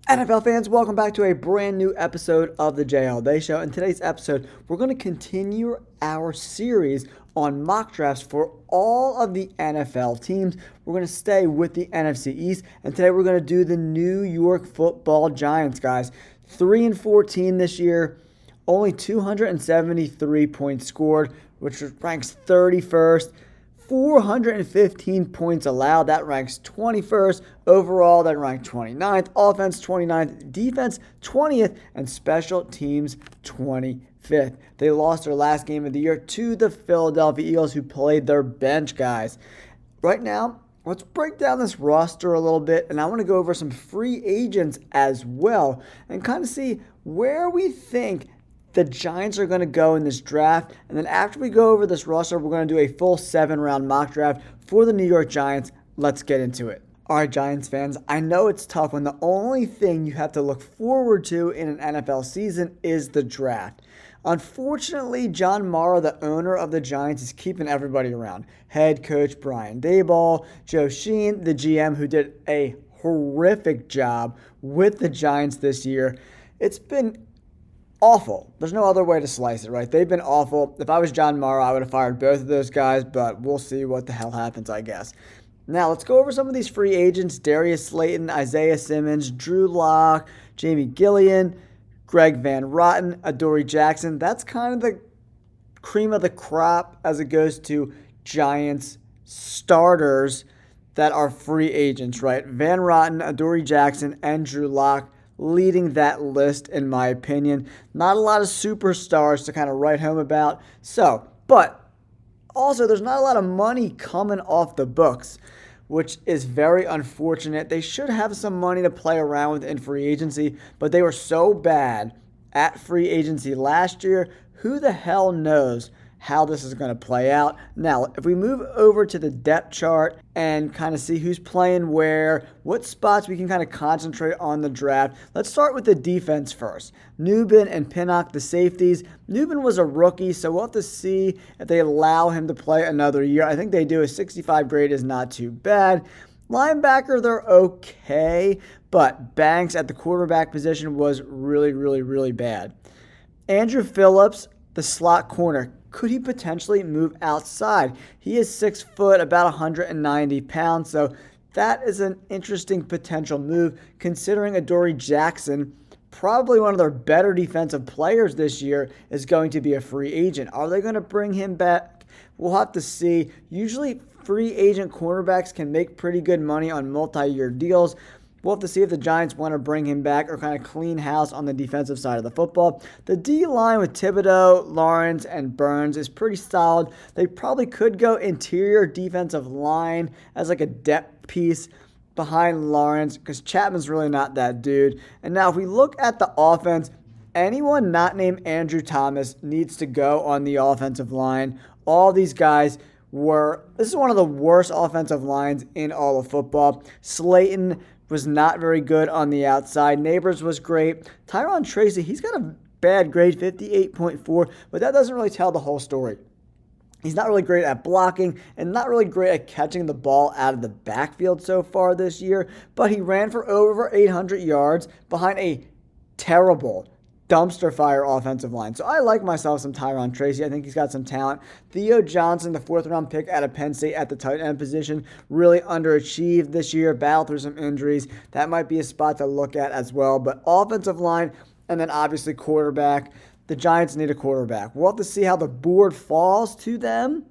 NFL fans, welcome back to a brand new episode of the JLD Show. In today's episode, we're going to continue our series on mock drafts for all of the NFL teams. We're going to stay with the NFC East, and today we're going to do the New York Football Giants, guys. 3-14 this year, only 273 points scored, which ranks 31st. 415 points allowed, that ranks 21st. Overall, that ranked 29th. Offense, 29th. Defense, 20th. And special teams, 25th. They lost their last game of the year to the Philadelphia Eagles, who played their bench, guys. Right now, let's break down this roster a little bit, and I want to go over some free agents as well and kind of see where we think the Giants are going to go in this draft. And then after we go over this roster, we're going to do a full 7-round mock draft for the New York Giants. Let's get into it. All right, Giants fans, I know it's tough when the only thing you have to look forward to in an NFL season is the draft. Unfortunately, John Mara, the owner of the Giants, is keeping everybody around. Head coach Brian Daboll, Joe Sheehan, the GM, who did a horrific job with the Giants this year. It's been awful. There's no other way to slice it, right? They've been awful. If I was John Mara, I would have fired both of those guys, but we'll see what the hell happens, I guess. Now, let's go over some of these free agents. Darius Slayton, Isaiah Simmons, Drew Lock, Jamie Gillian, Greg Van Roten, Adoree Jackson. That's kind of the cream of the crop as it goes to Giants starters that are free agents, right? Van Roten, Adoree Jackson, and Drew Lock leading that list, in my opinion. Not a lot of superstars to kind of write home about. But also there's not a lot of money coming off the books, which is very unfortunate. They should have some money to play around with in free agency, but they were so bad at free agency last year. Who the hell knows how this is going to play out? Now, if we move over to the depth chart and kind of see who's playing where, what spots we can kind of concentrate on the draft, let's start with the defense first. Nubin and Pinnock, the safeties. Nubin was a rookie, so we'll have to see if they allow him to play another year. I think they do. A 65 grade is not too bad. Linebacker, they're okay, but Banks at the quarterback position was really bad. Andrew Phillips, the slot corner. Could he potentially move outside? He is 6 foot, about 190 pounds, so that is an interesting potential move considering Adoree Jackson, probably one of their better defensive players this year, is going to be a free agent. Are they going to bring him back? We'll have to see. Usually free agent cornerbacks can make pretty good money on multi-year deals. We'll have to see if the Giants want to bring him back or kind of clean house on the defensive side of the football. The D-line with Thibodeaux, Lawrence, and Burns is pretty solid. They probably could go interior defensive line as like a depth piece behind Lawrence because Chapman's really not that dude. And now if we look at the offense, anyone not named Andrew Thomas needs to go on the offensive line. All these guys this is one of the worst offensive lines in all of football. Slayton was not very good on the outside. Neighbors was great. Tyron Tracy, he's got a bad grade, 58.4, but that doesn't really tell the whole story. He's not really great at blocking and not really great at catching the ball out of the backfield so far this year, but he ran for over 800 yards behind a terrible dumpster fire offensive line. So I like myself some Tyron Tracy. I think he's got some talent. Theo Johnson, the 4th-round pick out of Penn State at the tight end position, really underachieved this year, battled through some injuries. That might be a spot to look at as well. But offensive line and then obviously quarterback. The Giants need a quarterback. We'll have to see how the board falls to them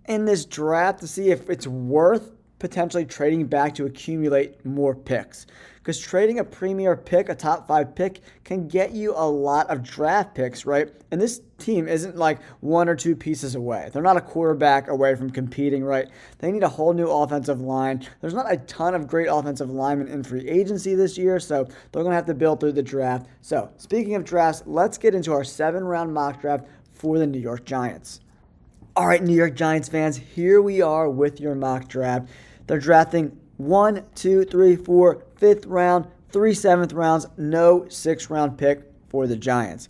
in this draft to see if it's worth potentially trading back to accumulate more picks. Because trading a premier pick, a top 5 pick, can get you a lot of draft picks, right? And this team isn't like 1 or 2 pieces away. They're not a quarterback away from competing, right? They need a whole new offensive line. There's not a ton of great offensive linemen in free agency this year, so they're going to have to build through the draft. So, speaking of drafts, let's get into our 7-round mock draft for the New York Giants. All right, New York Giants fans, here we are with your mock draft. They're drafting 1, 2, 3, 4, 5th round, 3 7th rounds, no 6th-round pick for the Giants.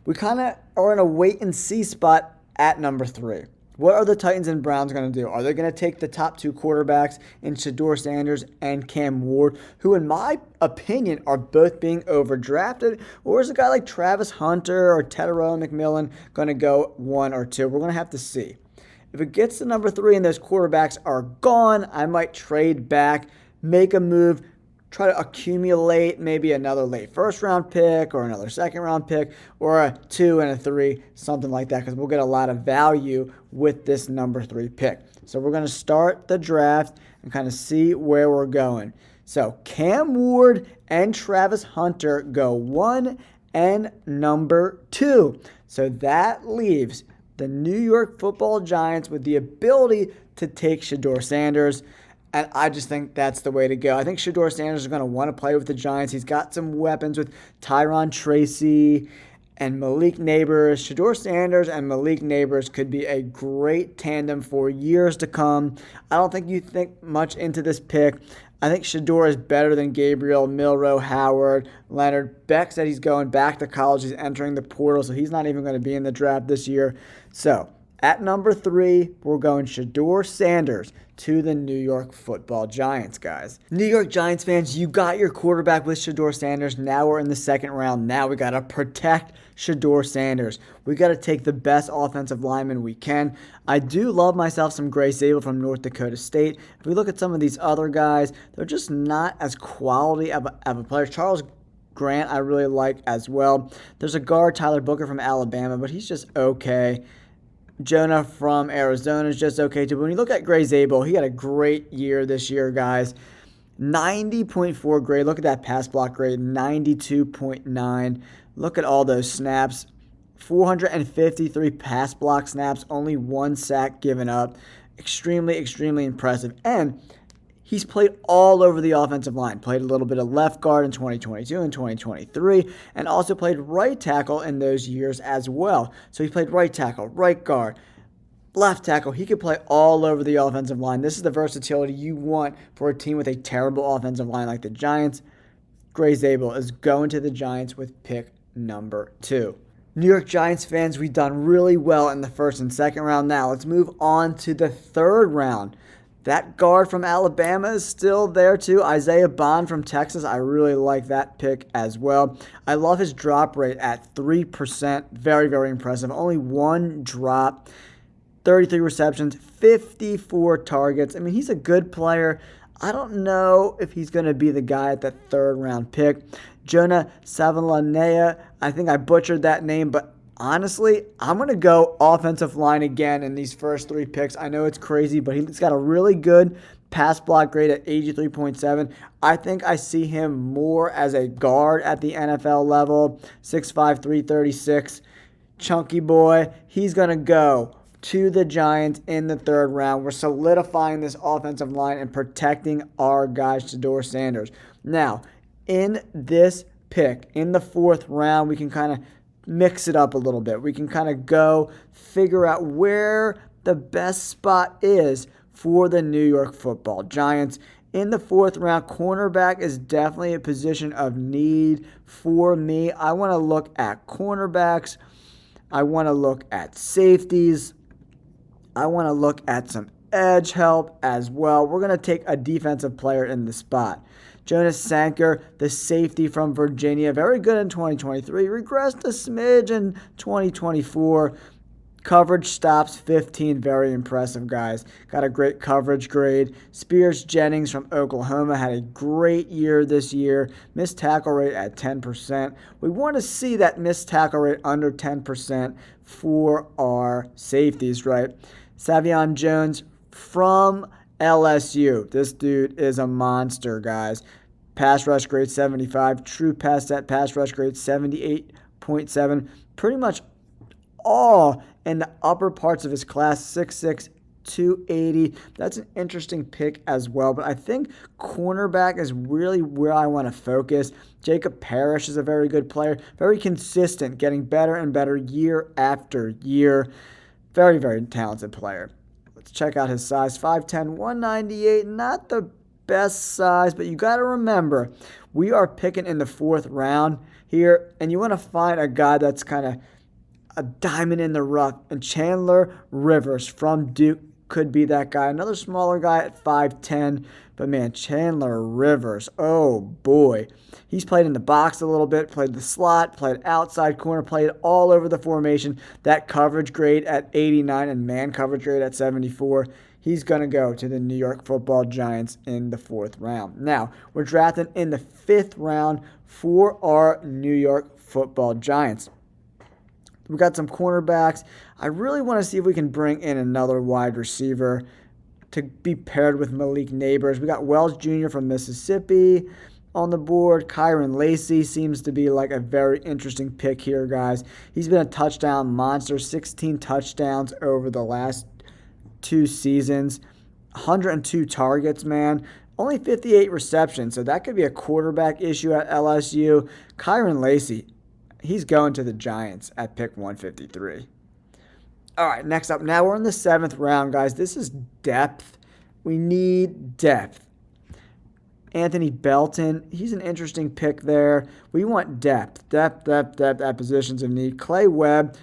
We kind of are in a wait-and-see spot at number 3. What are the Titans and Browns going to do? Are they going to take the top two quarterbacks in Shedeur Sanders and Cam Ward, who in my opinion are both being overdrafted? Or is a guy like Travis Hunter or Tedero McMillan going to go one or two? We're going to have to see. If it gets to number 3 and those quarterbacks are gone, I might trade back, make a move, try to accumulate maybe another late first-round pick or another second-round pick or a 2 and a 3, something like that, because we'll get a lot of value with this number 3 pick. So we're going to start the draft and kind of see where we're going. So Cam Ward and Travis Hunter go 1 and number 2. So that leaves the New York Football Giants with the ability to take Shedeur Sanders. And I just think that's the way to go. I think Shedeur Sanders is going to want to play with the Giants. He's got some weapons with Tyron Tracy and Malik Neighbors. Shedeur Sanders and Malik Neighbors could be a great tandem for years to come. I don't think you think much into this pick. I think Shedeur is better than Gabriel, Milroe, Howard, Leonard. Beck said he's going back to college. He's entering the portal, so he's not even going to be in the draft this year. So at number 3, we're going Shedeur Sanders to the New York Football Giants, guys. New York Giants fans, you got your quarterback with Shedeur Sanders. Now we're in the second round. Now we got to protect Shedeur Sanders. We got to take the best offensive lineman we can. I do love myself some Gray Zabel from North Dakota State. If we look at some of these other guys, they're just not as quality of a player. Charles Grant I really like as well. There's a guard, Tyler Booker from Alabama, but he's just okay. Jonah from Arizona is just okay too. But when you look at Gray Zabel, he had a great year this year, guys. 90.4 grade. Look at that pass block grade, 92.9. Look at all those snaps. 453 pass block snaps, only 1 sack given up. Extremely, extremely impressive. And he's played all over the offensive line. Played a little bit of left guard in 2022 and 2023, and also played right tackle in those years as well. So he played right tackle, right guard, left tackle. He could play all over the offensive line. This is the versatility you want for a team with a terrible offensive line like the Giants. Gray Zabel is going to the Giants with pick number 2. New York Giants fans, we've done really well in the first and second round. Now let's move on to the third round. That guard from Alabama is still there too. Isaiah Bond from Texas. I really like that pick as well. I love his drop rate at 3%. Very, very impressive. Only 1 drop. 33 receptions, 54 targets. I mean, he's a good player. I don't know if he's going to be the guy at that third round pick. Jonah Savalanea. I think I butchered that name, but honestly, I'm going to go offensive line again in these first 3 picks. I know it's crazy, but he's got a really good pass block grade at 83.7. I think I see him more as a guard at the NFL level. 6'5", 336. Chunky boy. He's going to go to the Giants in the third round. We're solidifying this offensive line and protecting our guy, Shedeur Sanders. Now, in this pick, in the 4th round, we can kind of mix it up a little bit. We can kind of go figure out where the best spot is for the New York Football Giants. In the 4th round, cornerback is definitely a position of need for me. I want to look at cornerbacks. I want to look at safeties. I want to look at some edge help as well. We're going to take a defensive player in the spot. Jonas Sanker, the safety from Virginia, very good in 2023. Regressed a smidge in 2024. Coverage stops 15, very impressive, guys. Got a great coverage grade. Spears Jennings from Oklahoma had a great year this year. Missed tackle rate at 10%. We want to see that missed tackle rate under 10% for our safeties, right? Savion Jones from LSU. This dude is a monster, guys. Pass rush grade 75. True pass set pass rush grade 78.7. Pretty much all in the upper parts of his class. 6'6", 280. That's an interesting pick as well. But I think cornerback is really where I want to focus. Jacob Parrish is a very good player. Very consistent. Getting better and better year after year. Very, very talented player. Let's check out his size. 5'10", 198. Not the best size, but you got to remember, we are picking in the 4th round here, and you want to find a guy that's kind of a diamond in the rough, and Chandler Rivers from Duke could be that guy. Another smaller guy at 5'10", but man, Chandler Rivers, oh boy. He's played in the box a little bit, played the slot, played outside corner, played all over the formation. That coverage grade at 89 and man coverage grade at 74. He's going to go to the New York Football Giants in the 4th round. Now, we're drafting in the 5th round for our New York Football Giants. We got some cornerbacks. I really want to see if we can bring in another wide receiver to be paired with Malik Neighbors. We got Wells Jr. from Mississippi on the board. Kyron Lacy seems to be like a very interesting pick here, guys. He's been a touchdown monster, 16 touchdowns over the last 2 seasons, 102 targets, man. Only 58 receptions, so that could be a quarterback issue at LSU. Kyron Lacy, he's going to the Giants at pick 153. All right, next up. Now we're in the 7th round, guys. This is depth. We need depth. Anthony Belton, he's an interesting pick there. We want depth at positions of need. Clay Webb,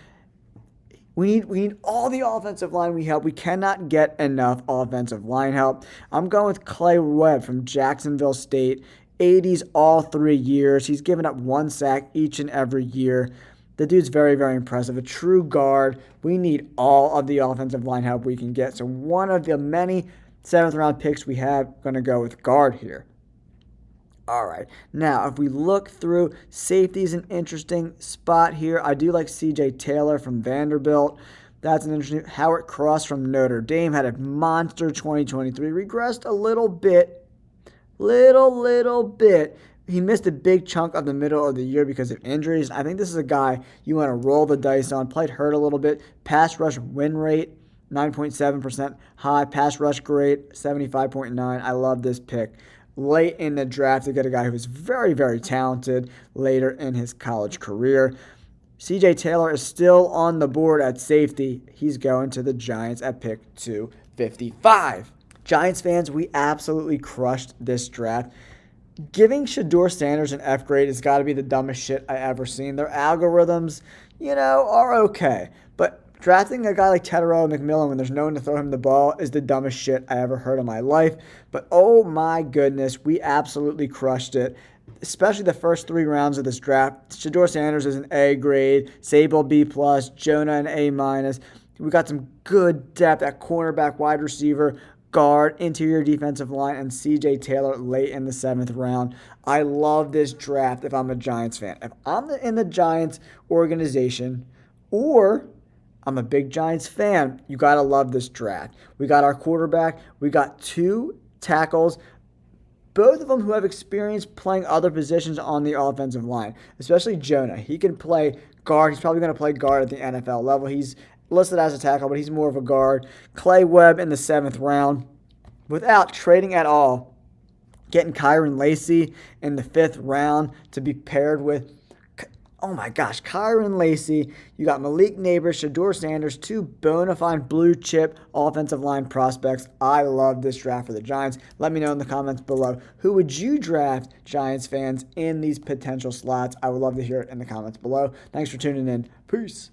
we need all the offensive line we help. We cannot get enough offensive line help. I'm going with Clay Webb from Jacksonville State. 80s all 3 years. He's given up 1 sack each and every year. The dude's very, very impressive. A true guard. We need all of the offensive line help we can get. So one of the many 7th round picks we have, going to go with guard here. All right. Now, if we look through, safety's an interesting spot here. I do like C.J. Taylor from Vanderbilt. That's an interesting. Howard Cross from Notre Dame had a monster 2023. Regressed a little bit. Little bit. He missed a big chunk of the middle of the year because of injuries. I think this is a guy you want to roll the dice on. Played hurt a little bit. Pass rush win rate, 9.7% high. Pass rush grade, 75.9. I love this pick. Late in the draft to get a guy who is very, very talented later in his college career. C.J. Taylor is still on the board at safety. He's going to the Giants at pick 255. Giants fans, we absolutely crushed this draft. Giving Shedeur Sanders an F grade has got to be the dumbest shit I ever seen. Their algorithms, are okay. But drafting a guy like Tedero McMillan when there's no one to throw him the ball is the dumbest shit I ever heard in my life. But oh my goodness, we absolutely crushed it. Especially the first 3 rounds of this draft. Shedeur Sanders is an A grade, Sable B+, Jonah an A-. We got some good depth at cornerback, wide receiver, guard, interior defensive line, and C.J. Taylor late in the 7th round. I love this draft if I'm a Giants fan. If I'm in the Giants organization or I'm a big Giants fan, you got to love this draft. We got our quarterback. We got 2 tackles, both of them who have experience playing other positions on the offensive line, especially Jonah. He can play guard. He's probably going to play guard at the NFL level. He's listed as a tackle, but he's more of a guard. Clay Webb in the 7th round. Without trading at all, getting Kyron Lacy in the 5th round to be paired with, oh my gosh, Kyron Lacy. You got Malik Neighbors, Shedeur Sanders, 2 bona fide blue chip offensive line prospects. I love this draft for the Giants. Let me know in the comments below. Who would you draft, Giants fans, in these potential slots? I would love to hear it in the comments below. Thanks for tuning in. Peace.